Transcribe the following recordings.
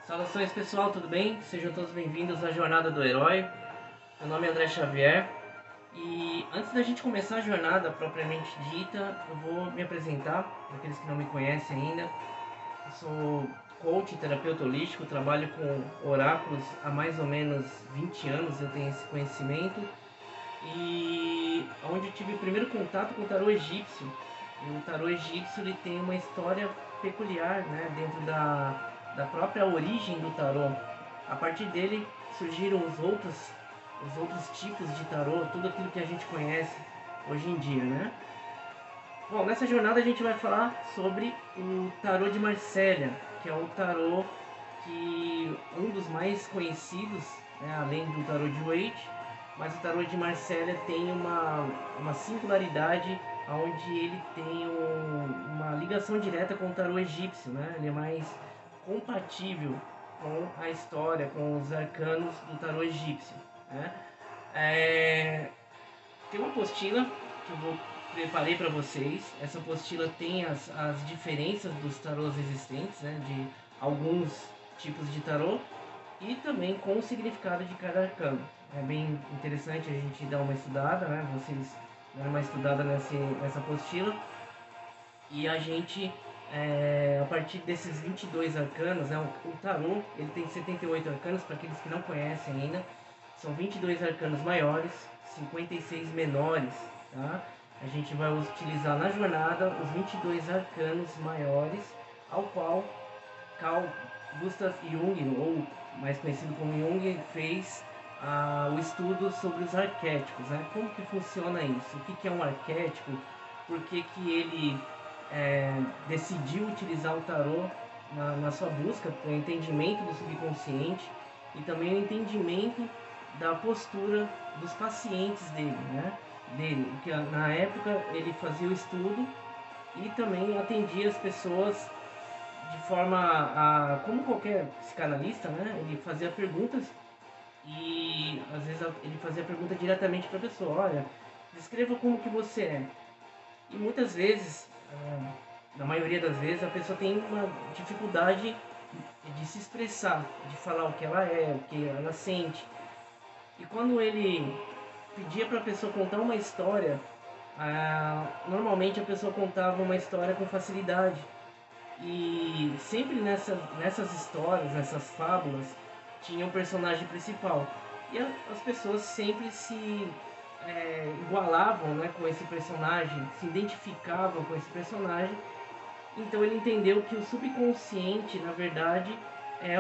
Saudações pessoal, tudo bem? Sejam todos bem-vindos à Jornada do Herói. Meu nome é André Xavier e antes da gente começar a jornada propriamente dita, eu vou me apresentar para aqueles que não me conhecem ainda. Eu sou coach, terapeuta holístico, trabalho com oráculos há mais ou menos 20 anos, eu tenho esse conhecimento e onde eu tive o primeiro contato com o tarô egípcio. E o tarô egípcio ele tem uma história peculiar, né, dentro da própria origem do tarô. A partir dele surgiram os outros tipos de tarô, tudo aquilo que a gente conhece hoje em dia, né? Bom, nessa jornada a gente vai falar sobre o tarô de Marsella, que é o tarô que um dos mais conhecidos, né, além do tarô de Waite, mas o tarô de Marsella tem uma singularidade onde ele tem uma ligação direta com o tarô egípcio, né? Ele é mais compatível com a história, com os arcanos do tarô egípcio, né? É, tem uma apostila que eu preparei para vocês. Essa apostila tem as diferenças dos tarôs existentes, né, de alguns tipos de tarô e também com o significado de cada arcano. É bem interessante a gente dar uma estudada, né, vocês dar uma estudada nessa apostila e a gente a partir desses 22 arcanos, né, o tarô ele tem 78 arcanos, para aqueles que não conhecem ainda, são 22 arcanos maiores, 56 menores, tá? A gente vai utilizar na jornada os 22 arcanos maiores, ao qual Carl Gustav Jung, ou mais conhecido como Jung, fez o estudo sobre os arquétipos, né? Como que funciona isso? O que é um arquétipo? Por que que ele decidiu utilizar o tarô na sua busca para o entendimento do subconsciente e também o entendimento da postura dos pacientes dele, né? Que na época ele fazia o estudo e também atendia as pessoas de forma como qualquer psicanalista, né? Ele fazia perguntas e às vezes ele fazia pergunta diretamente para a pessoa, olha, descreva como que você é. E muitas vezes, na maioria das vezes, a pessoa tem uma dificuldade de se expressar, de falar o que ela é, o que ela sente. E quando ele pedia para a pessoa contar uma história, normalmente a pessoa contava uma história com facilidade. E sempre nessas histórias, nessas fábulas, tinha um personagem principal. E as pessoas sempre se igualavam, né, com esse personagem, se identificavam com esse personagem. Então ele entendeu que o subconsciente, na verdade, é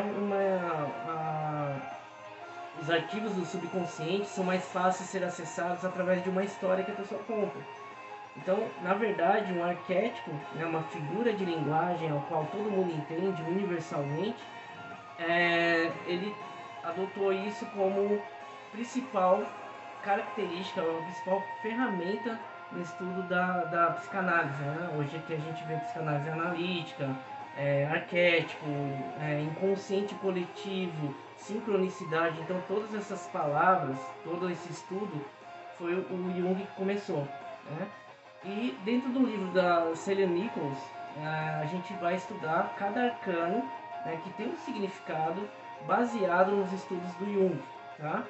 os arquivos do subconsciente são mais fáceis de ser acessados através de uma história que a pessoa conta. Então, na verdade, um arquétipo, né, uma figura de linguagem ao qual todo mundo entende universalmente, ele adotou isso como principal característica, a principal ferramenta no estudo da psicanálise, né? Hoje que a gente vê psicanálise analítica, arquétipo, inconsciente coletivo, sincronicidade, então todas essas palavras, todo esse estudo foi o Jung que começou, né? E dentro do livro da Celia Nichols, a gente vai estudar cada arcano, né, que tem um significado baseado nos estudos do Jung, tá?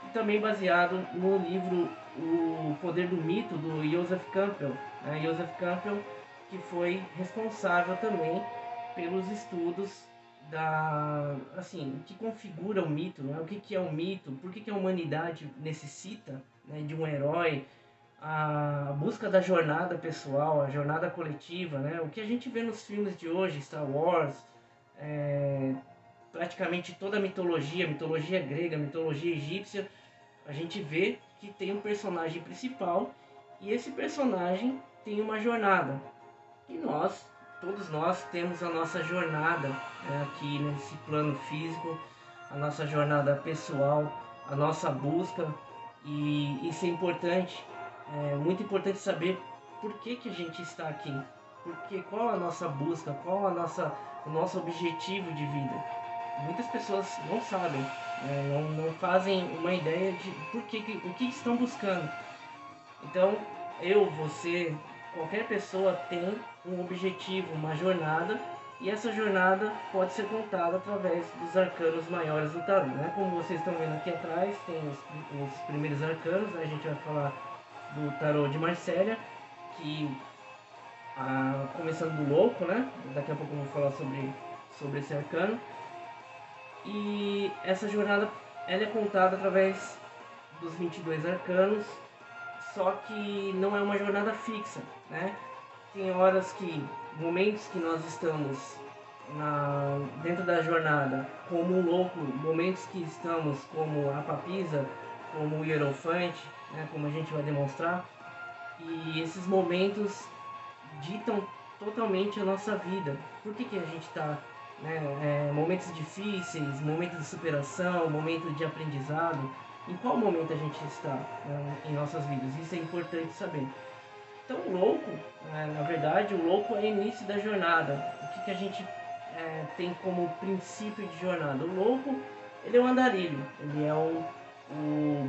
E também baseado no livro O Poder do Mito, do Joseph Campbell. Né? Joseph Campbell, que foi responsável também pelos estudos que configura o mito, né? O que é o mito, por que a humanidade necessita, né, de um herói, a busca da jornada pessoal, a jornada coletiva, né? O que a gente vê nos filmes de hoje, Star Wars, praticamente toda a mitologia grega, mitologia egípcia, a gente vê que tem um personagem principal e esse personagem tem uma jornada. E todos nós temos a nossa jornada, né, aqui nesse plano físico, a nossa jornada pessoal, a nossa busca, e isso é importante, é muito importante saber por que a gente está aqui, porque qual a nossa busca, o nosso objetivo de vida. Muitas pessoas não sabem, né, não fazem uma ideia de o que estão buscando. Então, você, qualquer pessoa tem um objetivo, uma jornada, E essa jornada pode ser contada através dos arcanos maiores do tarô, né? Como vocês estão vendo aqui atrás, tem os primeiros arcanos, né? A gente vai falar do tarô de Marsella, que começando do louco, né? Daqui a pouco eu vou falar sobre esse arcano. E essa jornada ela é contada através dos 22 arcanos, só que não é uma jornada fixa, né? Tem horas momentos que nós estamos dentro da jornada como um louco, momentos que estamos como a papisa, como o hierofante, né? Como a gente vai demonstrar. E esses momentos ditam totalmente a nossa vida. Por que a gente está, né, momentos difíceis, momentos de superação, momentos de aprendizado, em qual momento a gente está, né, em nossas vidas? Isso é importante saber. Então o louco, na verdade, o louco é o início da jornada. O que a gente tem como princípio de jornada? O louco, ele é um andarilho, ele é o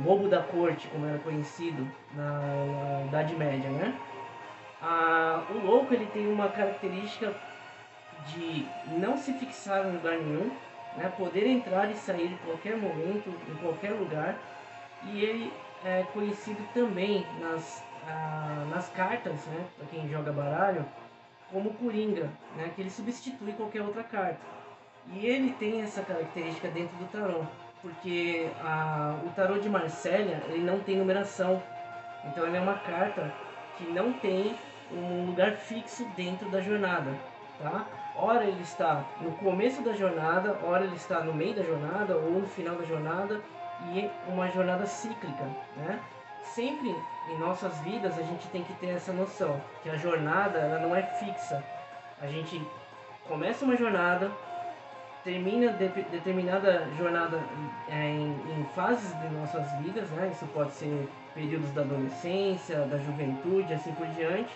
bobo da corte, como era conhecido na Idade Média, né? O louco, ele tem uma característica de não se fixar em lugar nenhum, né? Poder entrar e sair em qualquer momento, em qualquer lugar. E ele é conhecido também nas cartas, né? Para quem joga baralho, como Coringa, né? Que ele substitui qualquer outra carta. E ele tem essa característica dentro do tarô, porque o tarô de Marsella, ele não tem numeração. Então ele é uma carta que não tem um lugar fixo dentro da jornada, tá? Ora ele está no começo da jornada, ora ele está no meio da jornada ou no final da jornada, e uma jornada cíclica, né? Sempre em nossas vidas a gente tem que ter essa noção que a jornada ela não é fixa. A gente começa uma jornada, termina determinada jornada em fases de nossas vidas, né? Isso pode ser períodos da adolescência, da juventude, assim por diante,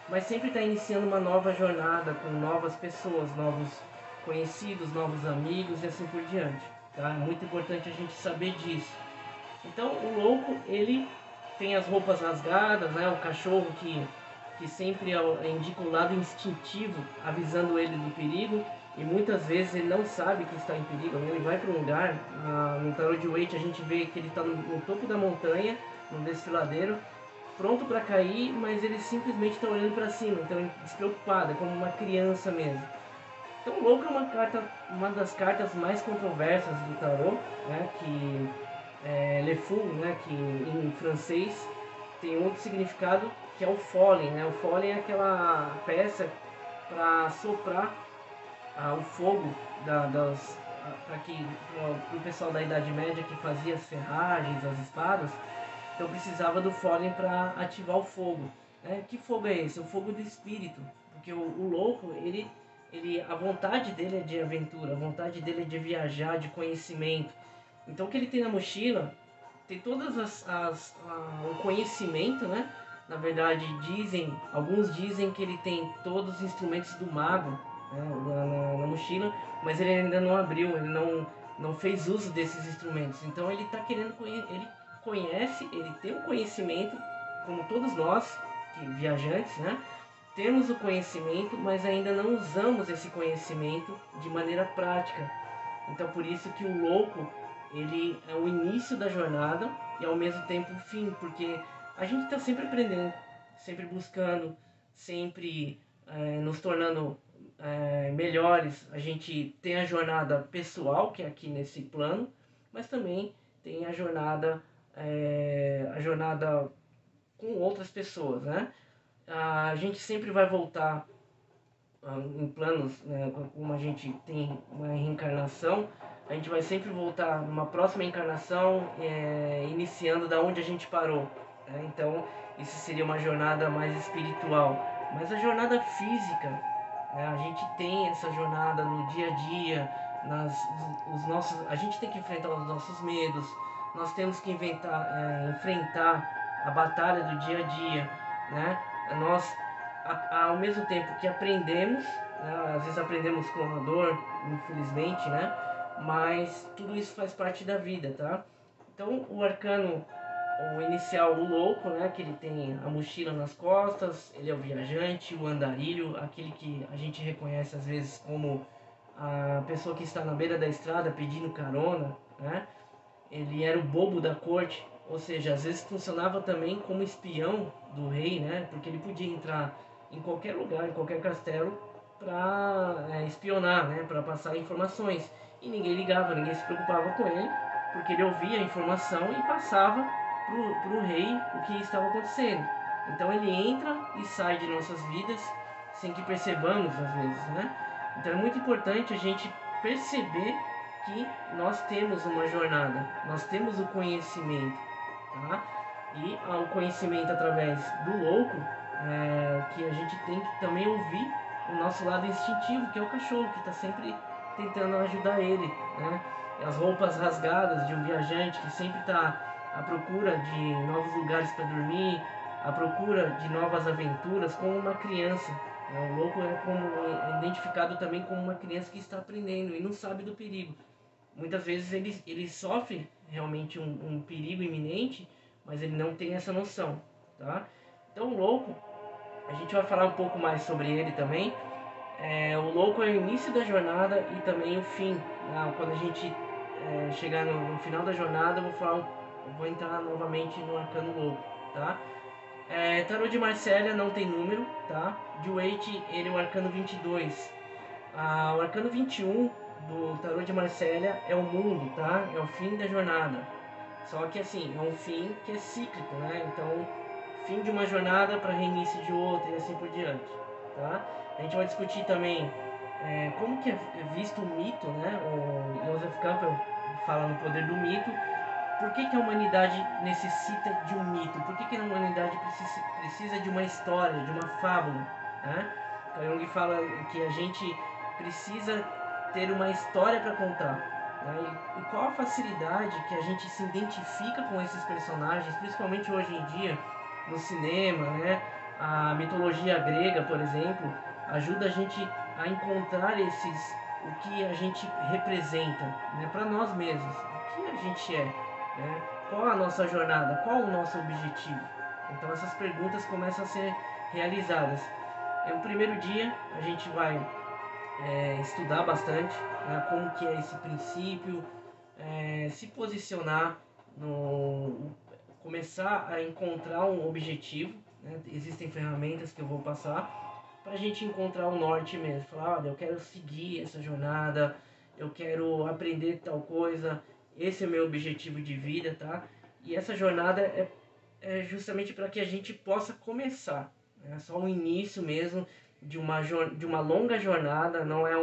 mas sempre está iniciando uma nova jornada com novas pessoas, novos conhecidos, novos amigos e assim por diante, tá? É muito importante a gente saber disso. Então o louco, ele tem as roupas rasgadas, né? O cachorro que sempre indica o lado instintivo, avisando ele do perigo, e muitas vezes ele não sabe que está em perigo. Ele vai para um lugar, no tarot de Waite a gente vê que ele está no topo da montanha, no desfiladeiro, pronto para cair, mas ele simplesmente está olhando para cima, então despreocupado, é como uma criança mesmo. Então, o louco é uma das cartas mais controversas do tarot, né, que Le Fou, né, que em francês tem outro significado que é o Follen, né? O Follen é aquela peça para soprar o fogo para o pessoal da Idade Média que fazia as ferragens, as espadas. Então precisava do Follen para ativar o fogo. Né? Que fogo é esse? O fogo do espírito. Porque o louco, a vontade dele é de aventura, a vontade dele é de viajar, de conhecimento. Então o que ele tem na mochila tem todas o conhecimento, né? Na verdade, alguns dizem que ele tem todos os instrumentos do mago, né, na mochila, mas ele ainda não abriu, ele não fez uso desses instrumentos. Então ele está querendo ele conhece, ele tem o conhecimento, como todos nós, viajantes, né? Temos o conhecimento, mas ainda não usamos esse conhecimento de maneira prática. Então por isso que o louco, ele é o início da jornada e ao mesmo tempo o fim, porque a gente está sempre aprendendo, sempre buscando, sempre nos tornando melhores. A gente tem a jornada pessoal, que é aqui nesse plano, mas também tem a jornada com outras pessoas, né? A gente sempre vai voltar em planos, né, como a gente tem uma reencarnação, a gente vai sempre voltar numa próxima encarnação, iniciando da onde a gente parou. Né? Então, isso seria uma jornada mais espiritual. Mas a jornada física, né, a gente tem essa jornada no dia a dia, a gente tem que enfrentar os nossos medos, nós temos que enfrentar a batalha do dia a dia, né? Nós ao mesmo tempo que aprendemos, né, às vezes aprendemos com a dor, infelizmente, né, mas tudo isso faz parte da vida, tá? Então o arcano o inicial, o louco, né, que ele tem a mochila nas costas, ele é o viajante, o andarilho, aquele que a gente reconhece às vezes como a pessoa que está na beira da estrada pedindo carona, né? Ele era o bobo da corte, ou seja, às vezes funcionava também como espião do rei, né? Porque ele podia entrar em qualquer lugar, em qualquer castelo, para espionar, né? Para passar informações. E ninguém ligava, ninguém se preocupava com ele, porque ele ouvia a informação e passava pro rei o que estava acontecendo. Então ele entra e sai de nossas vidas sem que percebamos às vezes, né? Então é muito importante a gente perceber que nós temos uma jornada, nós temos o conhecimento, tá? E o conhecimento através do louco, que a gente tem que também ouvir o nosso lado instintivo, que é o cachorro, que está sempre tentando ajudar ele, né? As roupas rasgadas de um viajante que sempre está à procura de novos lugares para dormir, à procura de novas aventuras, como uma criança. O louco é identificado também como uma criança que está aprendendo e não sabe do perigo. Muitas vezes ele sofre realmente um perigo iminente, mas ele não tem essa noção, tá? Então o louco, a gente vai falar um pouco mais sobre ele também. O louco é o início da jornada e também o fim, né? Quando a gente chegar no final da jornada, eu vou entrar novamente no arcano louco, tá? Tarô de Marcélia não tem número, tá? De Waite, ele é o arcano 22. O arcano 21 do Tarô de Marcélia é o mundo, tá? É o fim da jornada. Só que assim, é um fim que é cíclico, né? Então, fim de uma jornada para reinício de outra e assim por diante, tá? A gente vai discutir também como que é visto o mito, né? O Joseph Campbell fala no poder do mito. Por que, que a humanidade necessita de um mito? Por que, que a humanidade precisa de uma história, de uma fábula, né? Então, Jung fala que a gente precisa ter uma história para contar, né? E qual a facilidade que a gente se identifica com esses personagens, principalmente hoje em dia no cinema, né? A mitologia grega, por exemplo, ajuda a gente a encontrar o que a gente representa, né? Para nós mesmos, o que a gente é, né? Qual a nossa jornada, qual o nosso objetivo. Então essas perguntas começam a ser realizadas. No primeiro dia a gente vai estudar bastante, né, como que é esse princípio, se posicionar, começar a encontrar um objetivo, né? Existem ferramentas que eu vou passar para a gente encontrar o norte mesmo. Falar, olha, eu quero seguir essa jornada, eu quero aprender tal coisa, esse é o meu objetivo de vida, tá? E essa jornada é justamente para que a gente possa começar, né? Só o início mesmo de uma longa jornada, não é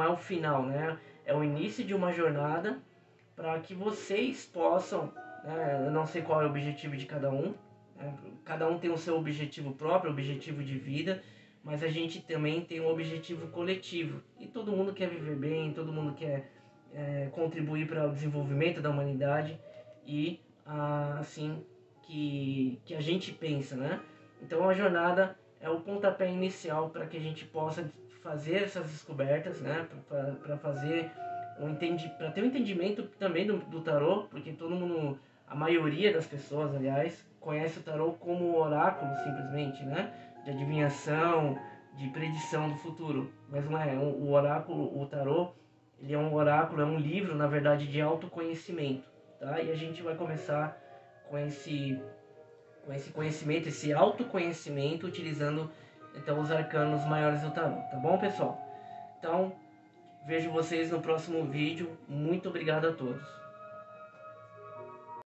o final, né? É o início de uma jornada para que vocês possam, né? Eu não sei qual é o objetivo de cada um, né? Cada um tem o seu objetivo próprio, objetivo de vida, mas a gente também tem um objetivo coletivo e todo mundo quer viver bem, todo mundo quer contribuir para o desenvolvimento da humanidade e assim que a gente pensa, né? Então a jornada é o pontapé inicial para que a gente possa fazer essas descobertas, né? Para fazer para ter um entendimento também do tarô, porque todo mundo, a maioria das pessoas, aliás, conhece o tarô como oráculo simplesmente, né? De adivinhação, de predição do futuro, mas não é. O oráculo, o tarô, ele é um oráculo, é um livro, na verdade, de autoconhecimento, tá? E a gente vai começar com esse conhecimento, esse autoconhecimento, utilizando então os arcanos maiores do tarô, tá bom, pessoal? Então, vejo vocês no próximo vídeo. Muito obrigado a todos.